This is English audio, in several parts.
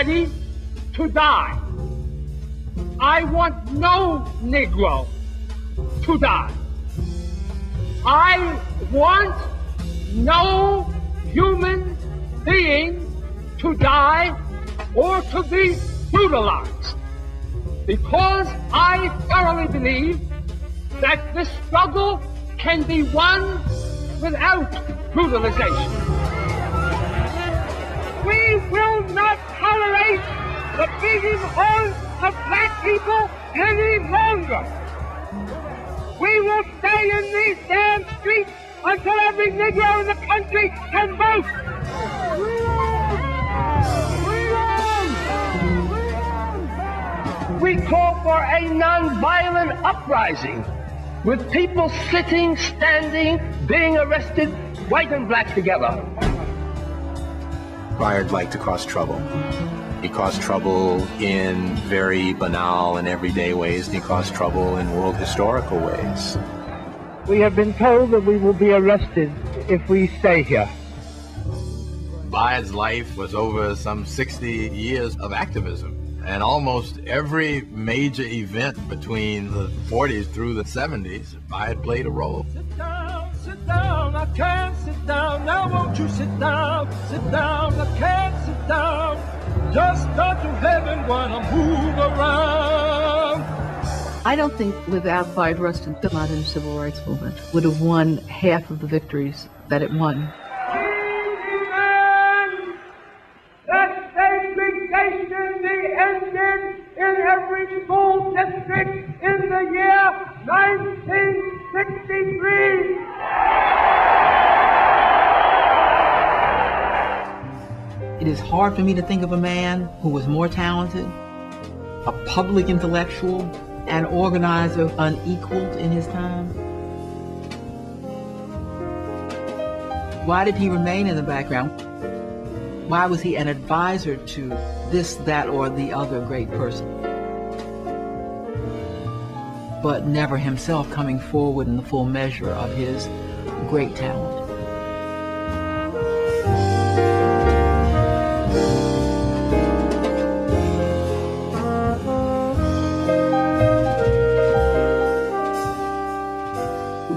ready to die. I want no Negro to die. I want no human being to die or to be brutalized, because I thoroughly believe that this struggle can be won without brutalization. We will not tolerate the beating on of black people any longer. We will stay in these damn streets until every Negro in the country can vote. We call for a nonviolent uprising with people sitting, standing, being arrested, white and black together. Bayard liked to cause trouble. He caused trouble in very banal and everyday ways, and he caused trouble in world historical ways. We have been told that we will be arrested if we stay here. Bayard's life was over some 60 years of activism. And almost every major event between the 40s through the 70s, Bayard played a role. Sit down, I can't sit down. Now won't you sit down, I can't sit down. Just start to heaven while I move around. I don't think without Bayard Rustin, the modern civil rights movement would have won half of the victories that it won. In every school district in the year 1963. It is hard for me to think of a man who was more talented, a public intellectual, an organizer unequaled in his time. Why did he remain in the background? Why was he an advisor to this, that, or the other great person, but never himself coming forward in the full measure of his great talent?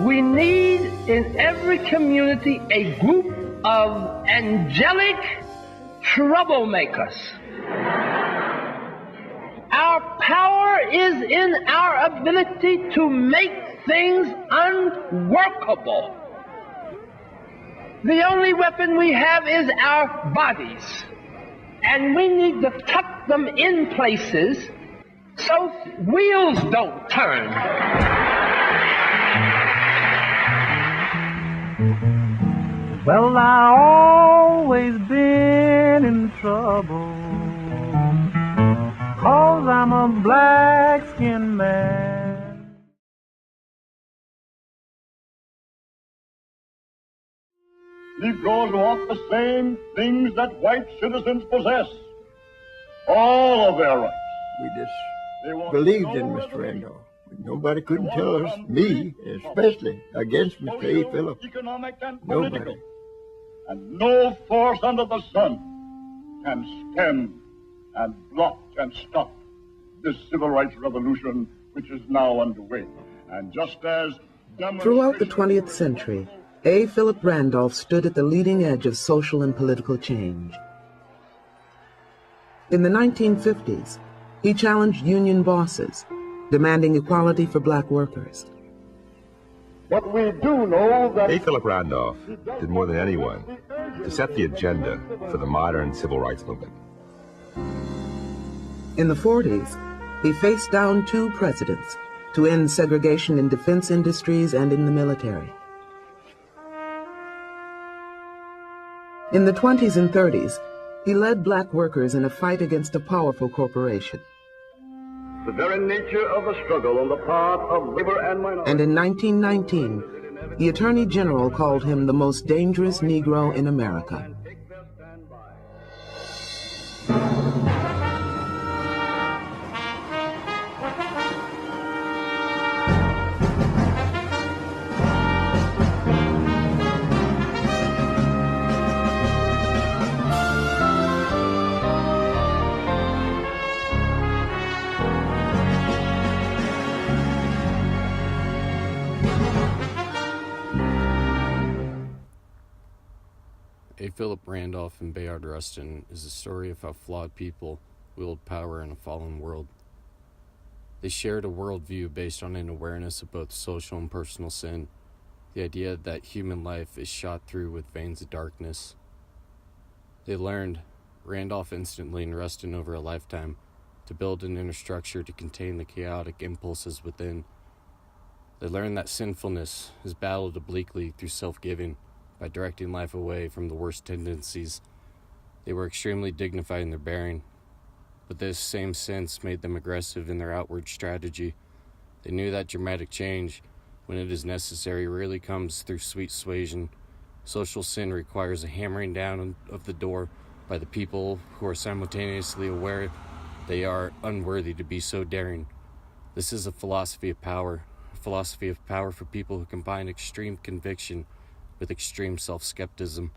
We need in every community a group of angelic troublemakers. Our power is in our ability to make things unworkable. The only weapon we have is our bodies, and we need to tuck them in places so wheels don't turn. Well, I always been in trouble, 'cause I'm a black-skinned man. Negroes want the same things that white citizens possess. All of their rights. We just believed in Mr. Randolph. Nobody couldn't tell us, me especially, against Mr. A. Phillips. Nobody. And no force under the sun can stem and block and stop this civil rights revolution which is now underway. And just as throughout the 20th century, A. Philip Randolph stood at the leading edge of social and political change. In the 1950s, he challenged union bosses, demanding equality for black workers. But we do know that A. Philip Randolph did more than anyone to set the agenda for the modern civil rights movement. In the 40s, he faced down 2 presidents to end segregation in defense industries and in the military. In the 20s and 30s, he led black workers in a fight against a powerful corporation. the very nature of the struggle on the part of labor and minority. And in 1919, the Attorney General called him the most dangerous Negro in America. A. Philip Randolph and Bayard Rustin is a story of how flawed people wield power in a fallen world. They shared a worldview based on an awareness of both social and personal sin, the idea that human life is shot through with veins of darkness. They learned, Randolph instantly and Rustin over a lifetime, to build an inner structure to contain the chaotic impulses within. They learned that sinfulness is battled obliquely through self-giving by directing life away from the worst tendencies. They were extremely dignified in their bearing, but this same sense made them aggressive in their outward strategy. They knew that dramatic change, when it is necessary, rarely comes through sweet suasion. Social sin requires a hammering down of the door by the people who are simultaneously aware they are unworthy to be so daring. This is a philosophy of power for people who combine extreme conviction with extreme self-skepticism.